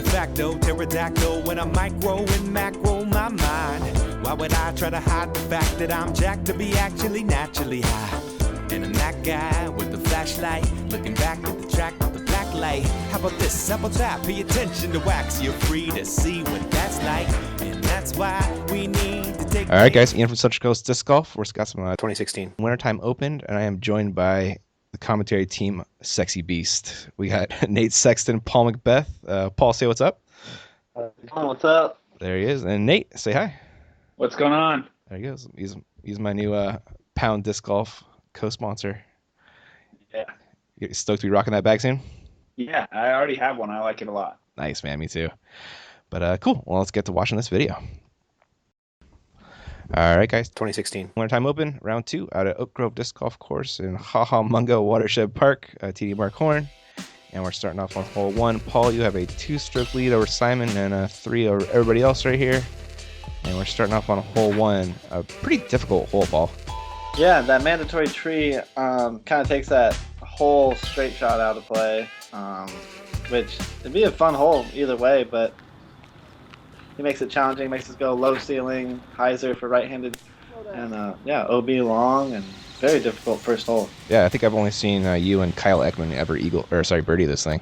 facto, pterodactyl when I micro and macro my mind. Why would I try to hide the fact that I'm jacked to be actually naturally high? And I'm that guy with the flashlight, looking back at the track with the black light. How about this? How about that? Pay attention to wax. You're free to see what that's like. And that's why we need to take... All right, guys. Ian from Central Coast Disc Golf. We're got some 2016 Wintertime opened, and I am joined by the commentary team, Sexybeast. We got Nate Sexton, Paul Macbeth. Paul, say what's up. What's up? There he is. And Nate, say hi. What's going on? There he goes. He's my new Pound Disc Golf co-sponsor. Yeah. You stoked to be rocking that bag soon? Yeah, I already have one. I like it a lot. Nice, man. Me too. But cool. Well, let's get to watching this video. All right, guys. 2016 Wintertime Open, round 2, out at Oak Grove Disc Golf Course in Mungo Watershed Park, TD Mark Horn. And we're starting off on hole 1. Paul, you have a 2-stroke lead over Simon and a 3 over everybody else right here. And we're starting off on hole 1. A pretty difficult hole, Paul. Yeah, that mandatory tree kind of takes that whole straight shot out of play, which it'd be a fun hole either way, but he makes it challenging, makes us go low ceiling, hyzer for right-handed, and yeah, OB long and very difficult first hole. Yeah, I think I've only seen you and Kyle Ekman ever birdie this thing.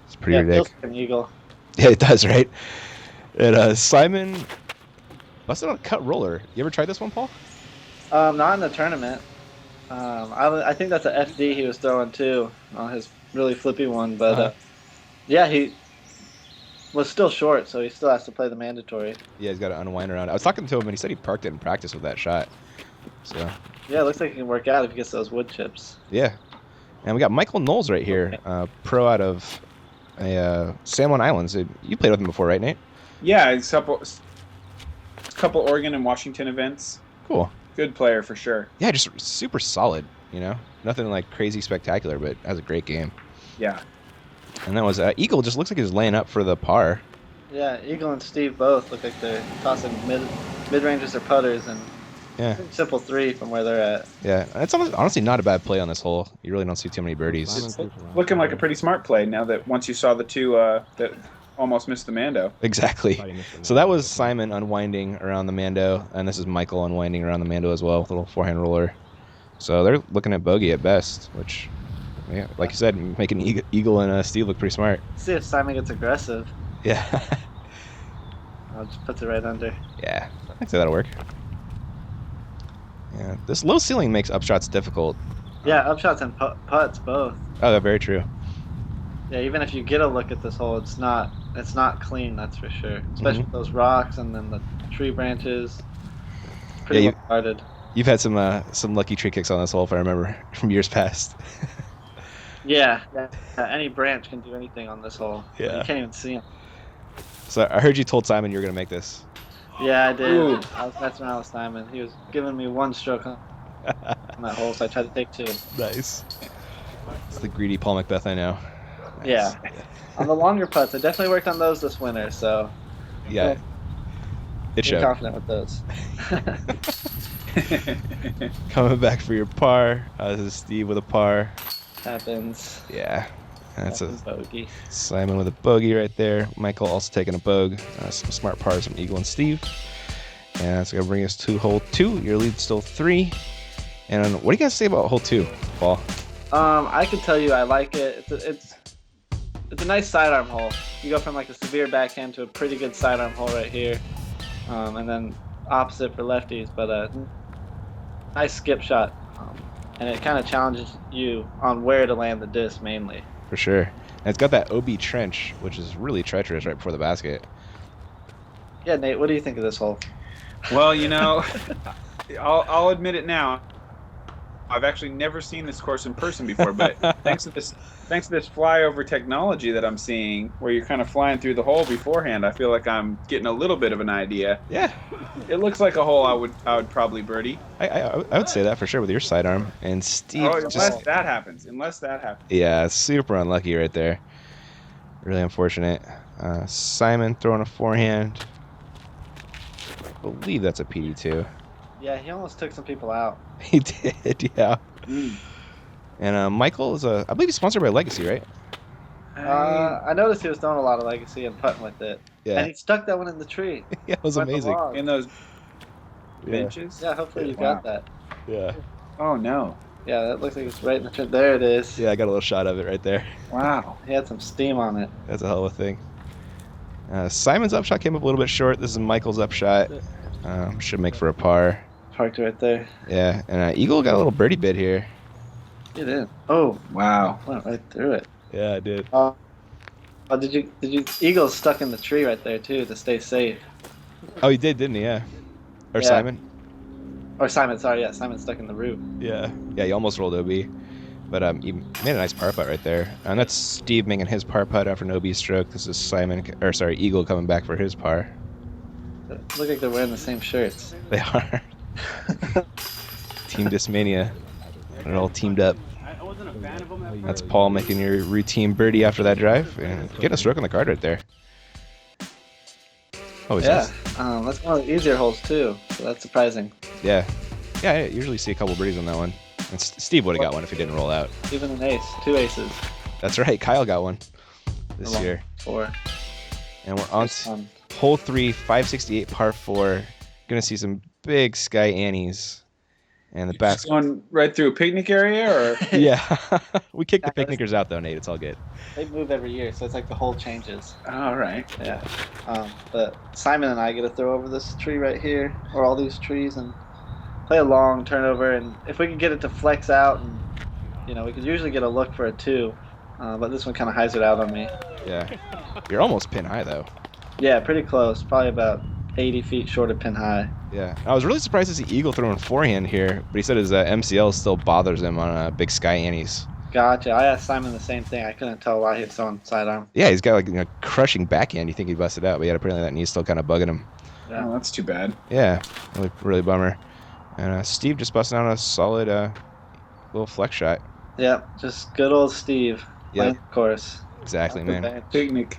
It's pretty ridiculous. Feels like an eagle. Yeah, it does, right? And Simon busted on a cut roller. You ever tried this one, Paul? Not in the tournament. I think that's a FD he was throwing too on his really flippy one, but yeah, he was still short, so he still has to play the mandatory. Yeah, he's got to unwind around. I was talking to him, and he said he parked it in practice with that shot. So yeah, it looks like he can work out if he gets those wood chips. Yeah, and we got Michael Knowles right here, pro out of San Juan Islands. You played with him before, right, Nate? Yeah, a couple Oregon and Washington events. Cool. Good player for sure. Yeah, just super solid, you know? Nothing like crazy spectacular, but has a great game. Yeah. And that was Eagle just looks like he was laying up for the par. Yeah, Eagle and Steve both look like they're tossing mid-ranges or putters, and Yeah. simple 3 from where they're at. Yeah, it's honestly not a bad play on this hole. You really don't see too many birdies. It's looking like a pretty smart play now that once you saw the two that almost missed the Mando. Exactly. So that was Simon unwinding around the Mando, and this is Michael unwinding around the Mando as well, with a little forehand roller. So they're looking at bogey at best, which, yeah, like you said, making Eagle and Steve look pretty smart. See if Simon gets aggressive. Yeah. I'll just put it right under. Yeah, I'd say that'll work. Yeah, this low ceiling makes upshots difficult. Yeah, upshots and putts both. Oh, that's very true. Yeah, even if you get a look at this hole, it's not clean, that's for sure. Especially with those rocks and then the tree branches. Pretty well guarded. You've had some lucky tree kicks on this hole, if I remember, from years past. Yeah, any branch can do anything on this hole. Yeah. You can't even see them. So I heard you told Simon you were going to make this. Yeah, I did. Ooh. I was messing around with Simon. He was giving me 1 stroke on that hole, so I tried to take 2. Nice. It's the greedy Paul Macbeth I know. Nice. Yeah. On the longer putts, I definitely worked on those this winter, so Yeah. It be showed. confident with those. Coming back for your par. This is Steve with a par. Happens. Yeah. And that's a bogey. Simon with a bogey right there. Michael also taking a bog. Some smart pars from Eagle and Steve. And that's going to bring us to hole 2. Your lead's still 3. And what do you guys say about hole 2, Paul? I can tell you I like it. It's a nice sidearm hole. You go from like a severe backhand to a pretty good sidearm hole right here. And then opposite for lefties, but a nice skip shot. And it kind of challenges you on where to land the disc mainly. For sure. And it's got that OB trench, which is really treacherous right before the basket. Yeah, Nate, what do you think of this hole? Well, you know, I'll admit it now. I've actually never seen this course in person before, but thanks to this flyover technology that I'm seeing, where you're kind of flying through the hole beforehand, I feel like I'm getting a little bit of an idea. Yeah. It looks like a hole I would probably birdie. I would say that for sure with your sidearm. And Steve Unless that happens. Yeah, super unlucky right there. Really unfortunate. Simon throwing a forehand. I believe that's a PD2. Yeah, he almost took some people out. He did, yeah. And Michael is I believe he's sponsored by Legacy, right? I noticed he was throwing a lot of legacy and putting with it. Yeah. And he stuck that one in the tree. Yeah, it was Went the amazing. log. In those Yeah. benches. Yeah, hopefully you Wow. got that. Yeah. Oh no. Yeah, that looks like it's right in the tree. There it is. Yeah, I got a little shot of it right there. Wow. He had some steam on it. That's a hell of a thing. Simon's upshot came up a little bit short. This is Michael's upshot. Should make for a par. Parked right there. Yeah, and Eagle got a little birdie bid here. Get in. Oh, Wow. went right through it. Yeah, I did. Oh, did you? Eagle's stuck in the tree right there too to stay safe. Oh, he did, didn't he? Yeah. Or Yeah. Simon? Or Simon, sorry, yeah, Simon's stuck in the root. Yeah. Yeah, he almost rolled OB. But he made a nice par putt right there. And that's Steve making his par putt after an OB stroke. This is Eagle coming back for his par. Look like they're wearing the same shirts. They are. Team Dismania. They're all teamed up. That's Paul making your routine birdie after that drive. And getting a stroke on the card right there. Oh, he's Yeah, nice. that's one of the easier holes too, so that's surprising. Yeah. Yeah, I usually see a couple birdies on that one. And Steve would have got one if he didn't roll out. Even an ace, 2 aces. That's right. Kyle got one this Along year. 4. And we're on hole 3, 568 par 4. Gonna see some big Sky Annies. And the Just basket. going right through a picnic area, or Yeah. We kicked the picnickers out though, Nate. It's all good. They move every year, so it's like the hole changes. all right. Yeah. But Simon and I get to throw over this tree right here, or all these trees, and play a long turnover. And if we can get it to flex out, and we could usually get a look for a 2, but this one kind of hides it out on me. Yeah. You're almost pin high though. Yeah, pretty close. Probably about 80 feet short of pin high. Yeah. I was really surprised to see Eagle throwing forehand here, but he said his MCL still bothers him on big Sky Annies. Gotcha. I asked Simon the same thing. I couldn't tell why he was throwing sidearm. Yeah, he's got like a crushing backhand. You think he'd bust it out, but yeah, apparently that knee's still kind of bugging him. Oh, that's too bad. Yeah, really bummer. And Steve just busting out a solid little flex shot. Yep, just good old Steve. Yep. Of course. Exactly, Off the man. bench. Picnic.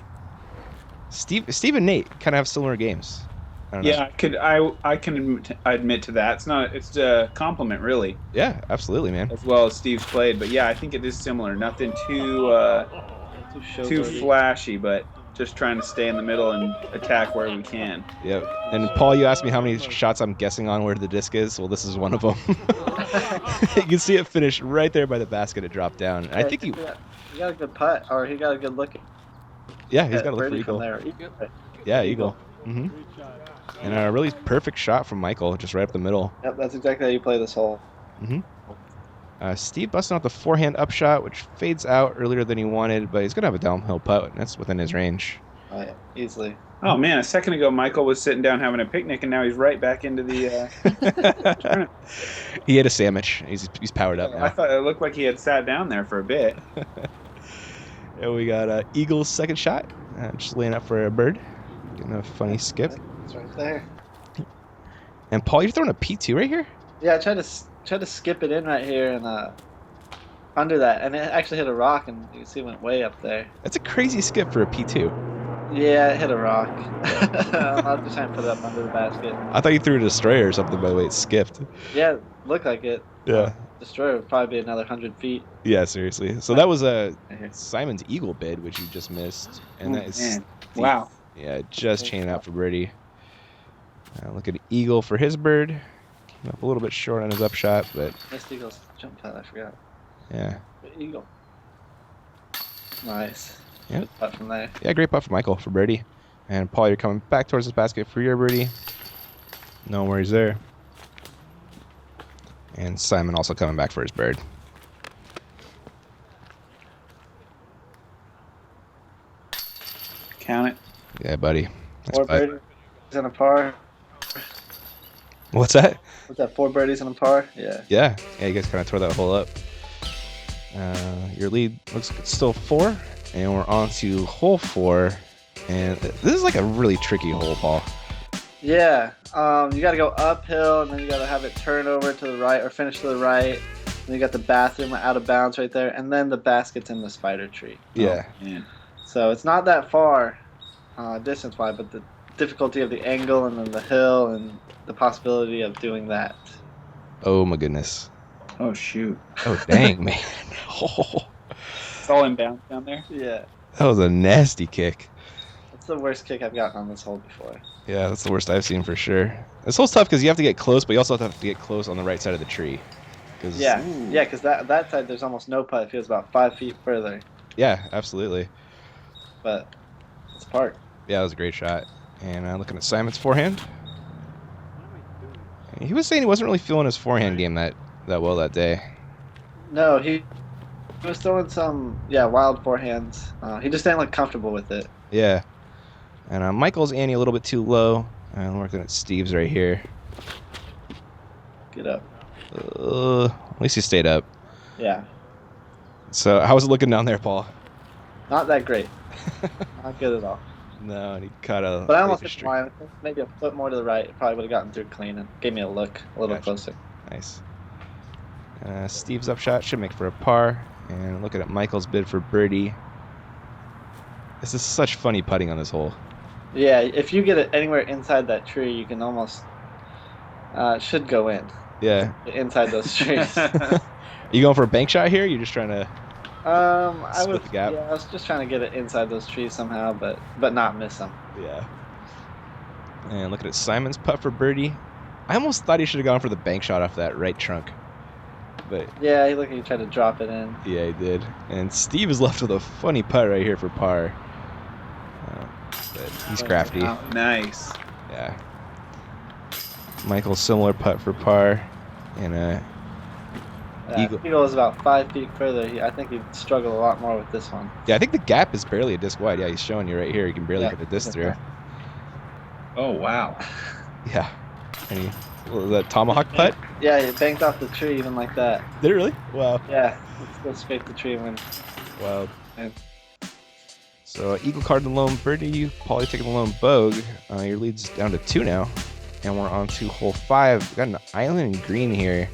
Steve and Nate kind of have similar games. I don't know. Yeah, I can admit to that. It's a compliment, really, Yeah, absolutely, man. as well as Steve's played. But yeah, I think it is similar. Nothing too Too flashy, but just trying to stay in the middle and attack where we can. Yep. And Paul, you asked me how many shots I'm guessing on where the disc is. Well, this is one of them. You can see it finish right there by the basket. It dropped down. And I think he got a good putt, or he got a good look. yeah, he's got a look for birdie from Eagle. there. Yeah, Eagle. Mm-hmm. And a really perfect shot from Michael, just right up the middle. Yep, that's exactly how you play this hole. Steve busting out the forehand upshot, which fades out earlier than he wanted, but he's going to have a downhill putt, and that's within his range. Oh yeah, easily. Oh man, a second ago Michael was sitting down having a picnic, and now he's right back into the tournament. He ate a sandwich. He's powered up I now. thought it looked like he had sat down there for a bit. And we got Eagle's second shot, just laying up for a bird. Getting a funny skip. It's right there. And Paul, you're throwing a P2 right here? Yeah, I tried to skip it in right here and under that, and it actually hit a rock, and you can see it went way up there. That's a crazy skip for a P2. Yeah, it hit a rock. I'll just try and put it up under the basket. I thought you threw a destroyer or something by the way it skipped. Yeah, looked like it. Yeah. Destroyer would probably be another 100 feet. Yeah, seriously. So that was Right here. Simon's Eagle bid, which you just missed. And that is Man. Steve. Wow. Yeah, just chaining out for birdie. Look at Eagle for his bird. Came up a little bit short on his upshot, but Missed Eagle's jump putt, I forgot. yeah. The Eagle. Nice. Yep. Putt from there. Yeah, great putt for Michael for birdie. And Paul, you're coming back towards this basket for your birdie. No worries there. And Simon also coming back for his bird. Count it. Yeah, buddy. Nice 4 putt. birdies and a par. What's that? Was that 4 birdies and a par? Yeah. Yeah, you guys kind of tore that hole up. Your lead looks like it's still 4, and we're on to hole 4. And this is like a really tricky hole, Paul. Yeah. You got to go uphill, and then you got to have it turn over to the right or finish to the right. Then you got the bathroom out of bounds right there, and then the basket's in the spider tree. Yeah. Oh, man. So it's not that far distance-wise, but the difficulty of the angle and then the hill and the possibility of doing that. Oh my goodness. Oh shoot. Oh dang, man. Oh, It's all inbound down there. Yeah. That was a nasty kick. That's the worst kick I've gotten on this hole before. Yeah, that's the worst I've seen for sure. This hole's tough because you have to get close, but you also have to get close on the right side of the tree. Yeah, because that side there's almost no putt. It feels about 5 feet further, Yeah, absolutely. but it's par. Yeah, that was a great shot. And looking at Simon's forehand. He was saying he wasn't really feeling his forehand game that well that day. No, he was throwing some wild forehands. He just didn't look comfortable with it. Yeah. And Michael's ante a little bit too low. And I'm looking at Steve's right here. Get up. At least he stayed up. Yeah, So how was it looking down there, Paul? not that great. Not good at all. No, and he caught a. But I almost laser hit the streak. line. Maybe a foot more to the right. Probably would have gotten through clean and gave me a look a little Gotcha. closer. Nice. Steve's upshot should make for a par. And looking at Michael's bid for birdie. This is such funny putting on this hole. Yeah, if you get it anywhere inside that tree, you can almost should go in Yeah. inside those trees. You going for a bank shot here? You're just trying to. I Split the gap. Yeah, I was just trying to get it inside those trees somehow, but not miss them. Yeah. And looking at Simon's putt for birdie. I almost thought he should have gone for the bank shot off that right trunk. But Yeah, he tried to drop it in. yeah, he did. And Steve is left with a funny putt right here for par. But he's crafty. Oh. Nice. Yeah. Michael's similar putt for par. And Eagle. Eagle is about 5 feet further. I think he'd struggle a lot more with this one. yeah, I think the gap is barely a disc wide. Yeah, he's showing you right here. You can barely get the disc through. Oh wow. Yeah. And was that tomahawk putt? Yeah, he banked off the tree even like that. Did it really? Wow. Yeah, let's go scrape the tree and win. Wow. Yeah. So Eagle card the lone birdie, Paulie taking the lone bogue. Your lead's down to 2 now, and we're on to hole 5. We got an island green here,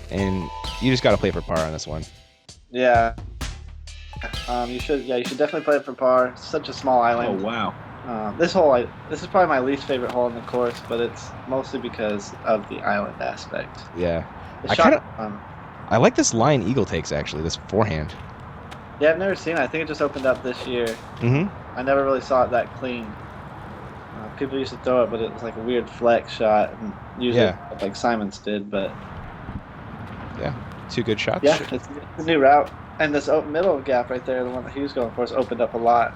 and you just got to play for par on this one. Yeah. You should definitely play it for par. It's such a small Oh island. wow. This is probably my least favorite hole in the course, but it's mostly because of the island aspect. Yeah, The I shot, I like this line Eagle takes actually. This forehand. yeah, I've never seen it. I think it just opened up this year. Mm-hmm. I never really saw it that clean. People used to throw it, but it was like a weird flex shot, and usually like Simon's did. But Yeah, 2 good shots. yeah, it's a new route, and this middle gap right there, the one that he was going for, is opened up a lot.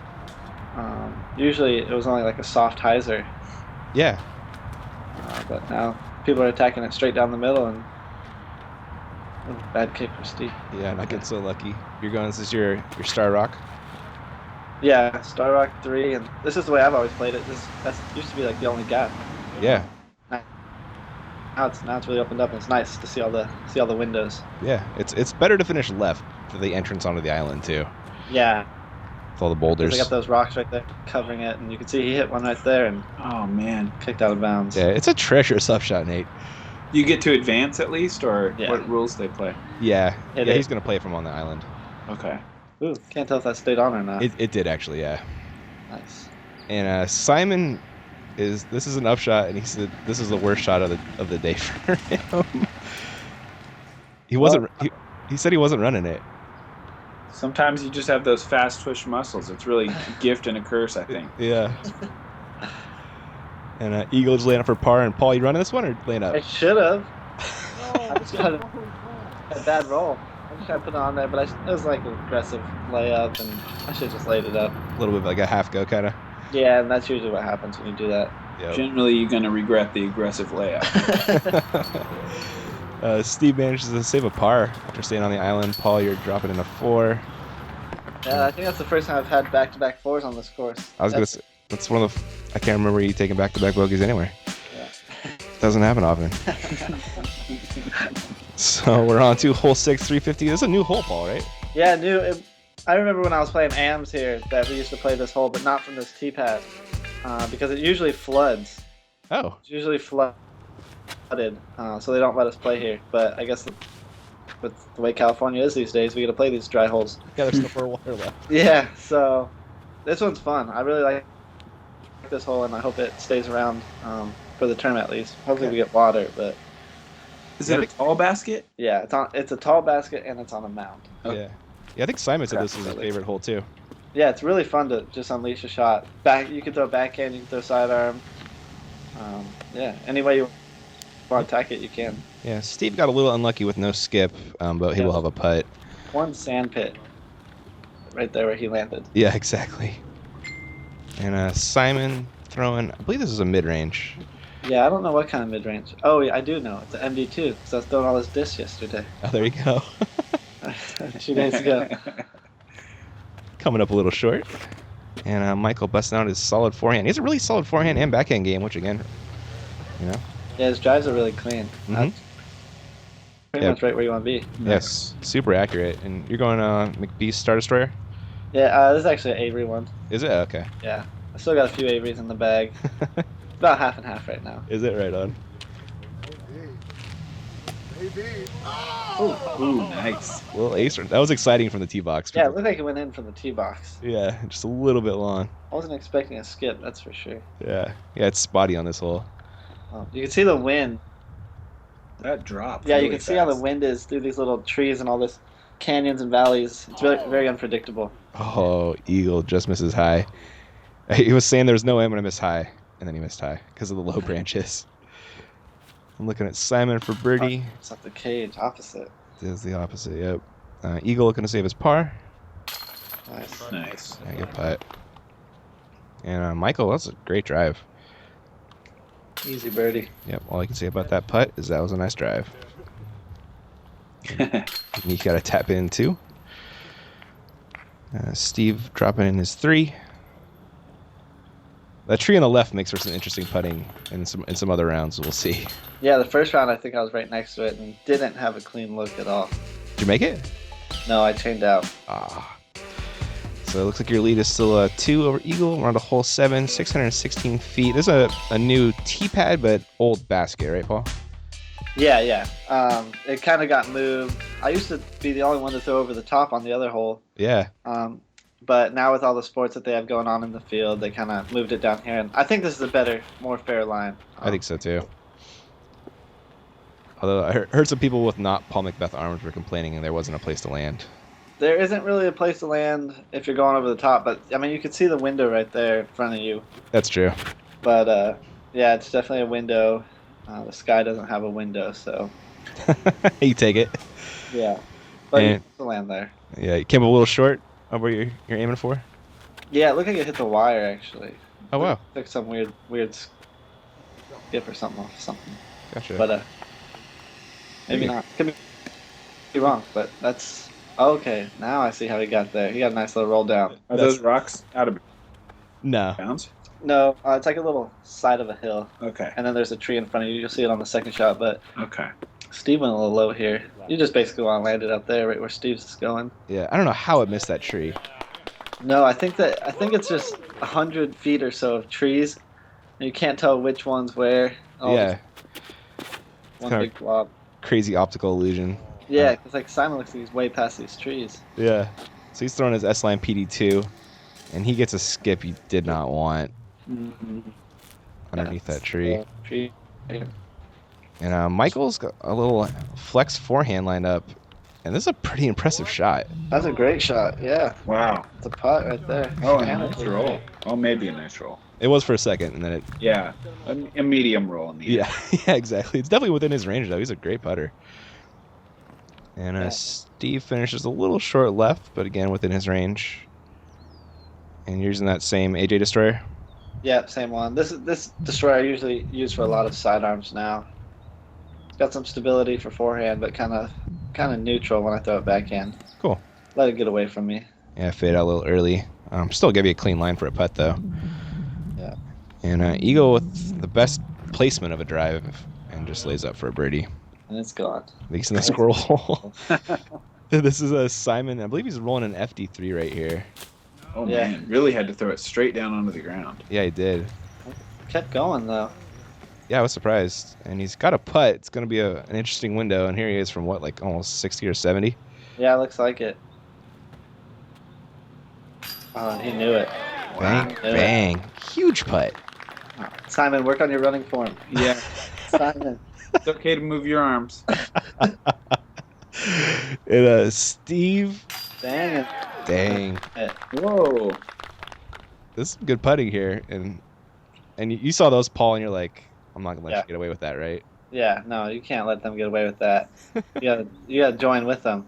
Usually it was only like a soft hyzer, Yeah. but now people are attacking it straight down the middle, and bad kick for Steve. Yeah, not getting so lucky. You're going. This is your Star Rock. Yeah, Star Rock 3, and this is the way I've always played it. That used to be like the only gap. Yeah. Now it's really opened up, and it's nice to see all the windows. Yeah. It's better to finish left for the entrance onto the island too, Yeah, with all the boulders. they got those rocks right there covering it, and you can see he hit one right there and Oh man. kicked out of bounds. Yeah, it's a treacherous upshot, Nate. You get to advance at least, or Yeah. what rules they play? Yeah. Hit Yeah, it. he's gonna play from on the island. Okay. Ooh, can't tell if that stayed on or not. It did actually, yeah. Nice. And Simon this is an upshot, and he said this is the worst shot of the day for him. He wasn't. He said he wasn't running it. Sometimes you just have those fast twitch muscles. It's really a gift and a curse, I think. Yeah. And Eagle just laying up for par. And Paul, you running this one or laying up? I should have. I just got a bad roll. I just tried to put it on there, but it was like an aggressive layup, and I should have just laid it up. A little bit like a half go kind of. Yeah, and that's usually what happens when you do that. Yep. Generally, you're going to regret the aggressive layup. Steve manages to save a par after staying on the island. Paul, you're dropping in a 4. Yeah, I think that's the first time I've had back-to-back 4s on this course. I was gonna say that's one of the. I can't remember you taking back-to-back bogeys anywhere. Yeah. Doesn't happen often. So we're on to hole 6, 350. This is a new hole, Paul, right? Yeah, I remember when I was playing AMs here that we used to play this hole, but not from this tee pad, because it usually floods. Oh. It's usually flooded, so they don't let us play here. But I guess with the way California is these days, we got to play these dry holes. Yeah, there's still more water left. Yeah, so this one's fun. I really like this hole, and I hope it stays around for the tournament at least. Hopefully we get water, but Is it a tall basket? yeah, it's a tall basket and it's on a mound. Yeah. Yeah, I think Simon said this was his favorite hole too. Yeah, it's really fun to just unleash a shot. You can throw backhand, you can throw sidearm. Yeah, any way you want to attack it, you can. Yeah, Steve got a little unlucky with no skip, but he will have a putt. One sand pit right there where he landed. Yeah, exactly. And Simon throwing, I believe this is a mid-range. Yeah, I don't know what kind of mid-range. Oh, yeah, I do know. It's an MD2, because I was throwing all those discs yesterday. Oh, there you go. 2 days ago. Coming up a little short. And Michael busting out his solid forehand. He has a really solid forehand and backhand game, which again, you know. Yeah, his drives are really clean. Mhm. That's pretty much right where you want to be. Yes, super accurate. And you're going McBeast Star Destroyer? Yeah, this is actually an Avery one. Is it? Okay. Yeah, I still got a few Averys in the bag. About half and half right now. Is it right on? Ooh, nice. Little ace. That was exciting from the tee box. Yeah, it looked like it went in from the tee box. Yeah, just a little bit long. I wasn't expecting a skip, that's for sure. Yeah, it's spotty on this hole. You can see the wind. That dropped. Yeah, you really can see how the fast. wind is through these little trees and all this canyons and valleys. It's very, very unpredictable. Oh, Eagle just misses high. He was saying there was no way I'm going to miss high, and then he missed high because of the low branches. I'm looking at Simon for birdie. It's not the cage, opposite. It is the opposite, yep. Eagle looking to save his par. Nice. Nice. Yeah, good putt. And Michael, that's a great drive. Easy birdie. Yep, all I can say about that putt is that was a nice drive. You got to tap in too. Steve dropping in his 3. That tree on the left makes for some interesting putting in some other rounds. We'll see. Yeah, the first round I think I was right next to it and didn't have a clean look at all. Did you make it? No, I chained out. So it looks like your lead is still a 2 over Eagle. We're on to hole 7, 616 feet. This is a new tee pad, but old basket, right, Paul? Yeah. It kind of got moved. I used to be the only one to throw over the top on the other hole. Yeah. But now with all the sports that they have going on in the field, they kind of moved it down here. And I think this is a better, more fair line. I think so too. Although I heard some people with not Paul Macbeth arms were complaining and there wasn't a place to land. There isn't really a place to land if you're going over the top, but I mean, you can see the window right there in front of you. That's true. But yeah, it's definitely a window. The sky doesn't have a window, so You take it. yeah. But you And- can still land there. Yeah, you came up a little short of where you're aiming for. Yeah, it looked like it hit the wire actually. Oh wow, Like some weird skip or something off something. gotcha. But maybe Maybe. not. Could be wrong, but that's okay. Now I see how he got there. He got a nice little roll down. Are those rocks out of No. bounds? No, it's like a little side of a hill, Okay. and then there's a tree in front of you. You'll see it on the second shot, but Okay. Steve went a little low here. You just basically want to land it up there, right where Steve's is going. Yeah, I don't know how it missed that tree. No, I think it's just 100 feet or so of trees, and you can't tell which one's where. All Yeah, just one kinda- big blob. crazy optical illusion. Yeah, because like Simon looks like he's way past these trees. Yeah. So he's throwing his S-Line PD2, and he gets a skip he did not want underneath that tree. Tree. And Michael's got a little flex forehand lined up, and this is a pretty impressive shot. That's a great shot. Yeah, Wow. it's a putt right there. Oh, a nice roll. Oh, maybe a nice roll. It was for a second, and then it. Yeah. A medium roll in the Yeah, yeah, exactly. It's definitely within his range, though. He's a great putter. And Yeah. Steve finishes a little short left, but again within his range. And you're using that same AJ Destroyer. Yeah, same one. This destroyer I usually use for a lot of sidearms now. It's got some stability for forehand, but kind of neutral when I throw it backhand. Cool. Let it get away from me. Yeah, fade out a little early. Still give you a clean line for a putt, though. Yeah. And Eagle with the best placement of a drive and just lays up for a birdie. And it's gone. He's in the squirrel hole. This is a Simon. I believe he's rolling an FD3 right here. Oh, Yeah. man. Really had to throw it straight down onto the ground. Yeah, he did. Kept going though. Yeah, I was surprised. And he's got a putt. It's going to be an interesting window. And here he is from what, like almost 60 or 70? Yeah, it looks like it. Oh, he knew it. Bang, Yeah. bang. Huge putt. Simon, work on your running form. Yeah. Simon. It's okay to move your arms. And Steve Dang it. Dang. Whoa. This is good putting here. And you saw those, Paul, and you're like, I'm not going to let Yeah. you get away with that, right? Yeah, no, you can't let them get away with that. You gotta join with them.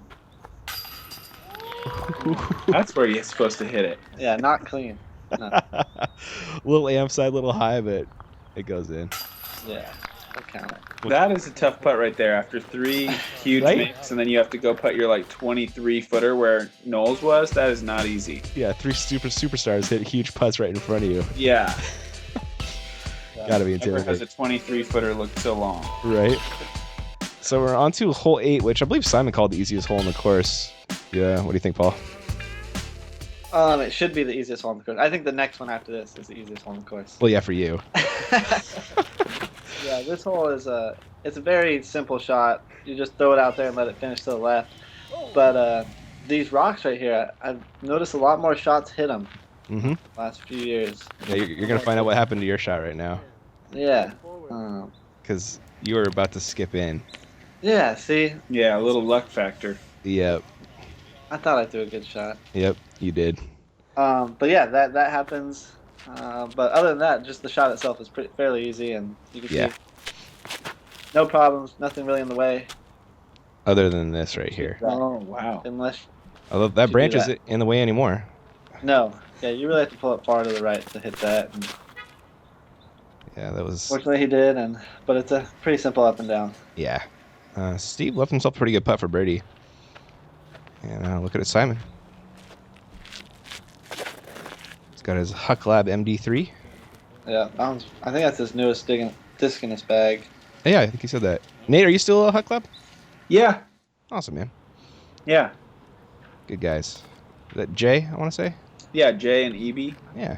That's where you're supposed to hit it. Yeah, not clean. No. Little amp side, little high, but it goes in. Yeah, I'll count it. That is a tough putt right there. After 3 huge Right? makes, and then you have to go putt your like 23 footer where Knowles was. That is not easy. Yeah, 3 superstars hit huge putts right in front of you. Yeah. Gotta be Never has intimidating. a 23 footer looked so long. Right. So we're on to hole 8, which I believe Simon called the easiest hole in the course. Yeah, what do you think, Paul? It should be the easiest hole on the course. I think the next one after this is the easiest hole on the course. Well, yeah, for you. Yeah, this hole is it's a very simple shot. You just throw it out there and let it finish to the left. But these rocks right here, I've noticed a lot more shots hit them Mm-hmm. last few years. Yeah, you're going to find out what happened to your shot right now. Yeah. Because you were about to skip in. Yeah, see? Yeah, a little luck factor. Yep. I thought I threw a good shot. Yep, you did. But yeah, that happens. But other than that, just the shot itself is fairly easy, and you can Yeah. see no problems, nothing really in the way. Other than this right here. Oh, wow. Unless, Although that do branch that. isn't in the way anymore. no. Yeah, you really have to pull it far to the right to hit that. And Yeah, that was... fortunately, he did, but it's a pretty simple up and down. Yeah. Steve left himself a pretty good putt for birdie. And look at it, Simon. He's got his Huck Lab MD3. Yeah, I think that's his newest disc in his bag. Yeah, I think he said that. Nate, are you still a Huck Lab? Yeah. Awesome, man. Yeah. Good guys. Is that Jay, I want to say? Yeah, Jay and EB. Yeah.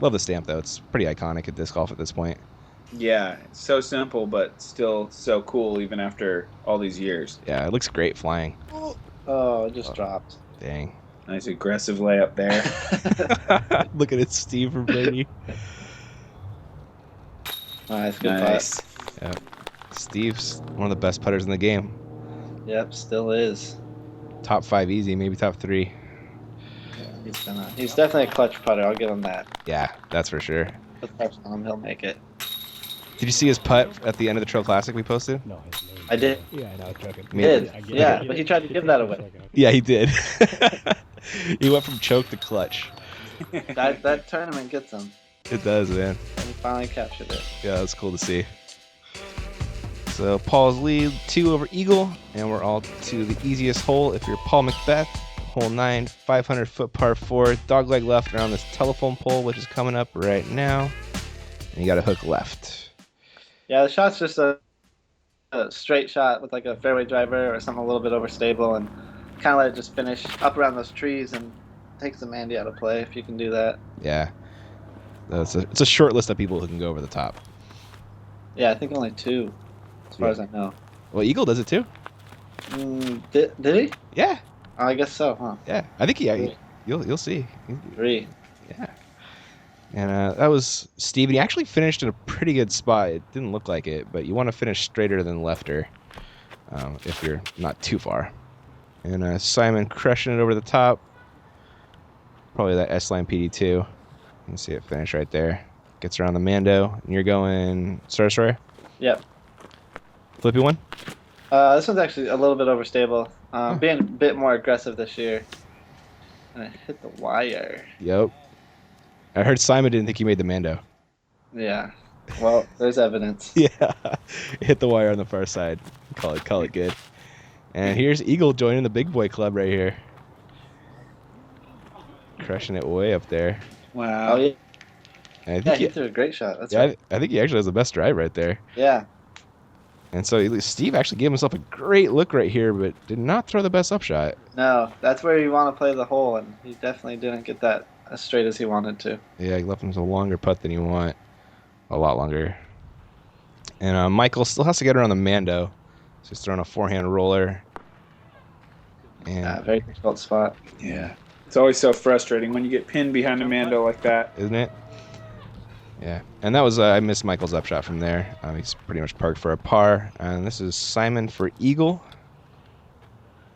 Love the stamp, though. It's pretty iconic at disc golf at this point. Yeah, it's so simple, but still so cool even after all these years. Yeah, it looks great flying. Oh, it just dropped. Dang. Nice aggressive layup there. Look at it, Steve for birdie. Nice, good Nice. putt. Steve's one of the best putters in the game. Yep, still is. Top 5 easy, maybe top 3. Yeah, he's definitely a clutch putter. I'll give him that. Yeah, that's for sure. Put pressure on him, he'll make it. Did you see his putt at the end of the Trail Classic we posted? No, I did. Yeah, I know, it's joking. Me- Did. I get Yeah, it. but he tried to give that away. Yeah, he did. He went from choke to clutch. That tournament gets him. It does, man. And he finally captured it. Yeah, that's cool to see. So Paul's lead 2 over Eagle, and we're all to the easiest hole. If you're Paul Macbeth, hole 9, 500-foot par 4, dogleg left around this telephone pole, which is coming up right now, and you got to hook left. Yeah, the shot's just a straight shot with like a fairway driver or something a little bit overstable, and kind of let it just finish up around those trees and take some Andy out of play if you can do that. Yeah, it's a short list of people who can go over the top. Yeah, I think only 2, as far as I know. Well, Eagle does it too. Did he? Yeah, I guess so, huh? yeah. I think you'll see. 3. Yeah. And that was Steve. And he actually finished in a pretty good spot. It didn't look like it, but you want to finish straighter than lefter if you're not too far. And Simon crushing it over the top. Probably that S-Line PD2. You can see it finish right there. Gets around the Mando. And you're going Sorcerer? Yep. Flippy one? This one's actually a little bit overstable. Being a bit more aggressive this year. And I hit the wire. Yep. I heard Simon didn't think you made the Mando. Yeah. Well, there's evidence. Yeah. Hit the wire on the far side. Call it good. And here's Eagle joining the big boy club right here. Crushing it way up there. Wow. Oh, yeah. And I Yeah, think he threw a great shot. That's yeah, right. I think he actually has the best drive right there. Yeah. And so Steve actually gave himself a great look right here, but did not throw the best upshot. No, that's where you want to play the hole, and he definitely didn't get that as straight as he wanted to. Yeah, he left him a longer putt than you want. A lot longer. And Michael still has to get around the Mando. So he's throwing a forehand roller. And Very difficult spot. Yeah. It's always so frustrating when you get pinned behind a Mando like that. isn't it? Yeah. And that was, I missed Michael's upshot from there. He's pretty much parked for a par. And this is Simon for Eagle.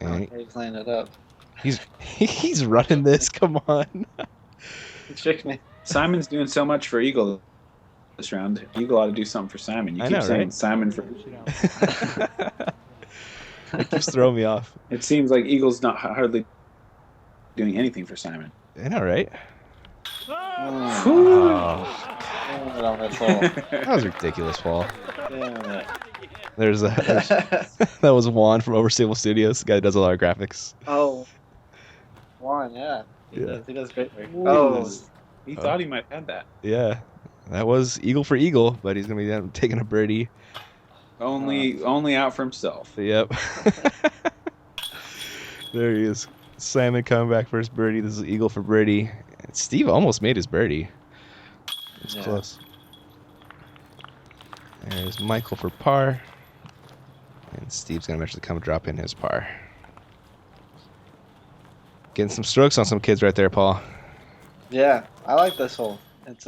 And He's laying it up. He's running this. Come on. You tricked me. Simon's doing so much for Eagle this round. Eagle ought to do something for Simon. You I keep know, saying right? Simon for. It keeps throwing me off. It seems like Eagle's not hardly doing anything for Simon. I know, right? Oh. Damn it on this hole. That was a ridiculous fall. Damn it. There's that was Juan from Overstable Studios. The guy that does a lot of graphics. Oh. Juan, yeah. Yeah. He does great work. Ooh. Oh. He thought he might have had that. Yeah, that was eagle for eagle, but he's gonna be taking a birdie. Only out for himself. Yep. There he is. Simon coming back for his birdie. This is eagle for birdie. And Steve almost made his birdie. It's close. There's Michael for par. And Steve's gonna eventually come drop in his par. Getting some strokes on some kids right there, Paul. Yeah, I like this hole. It's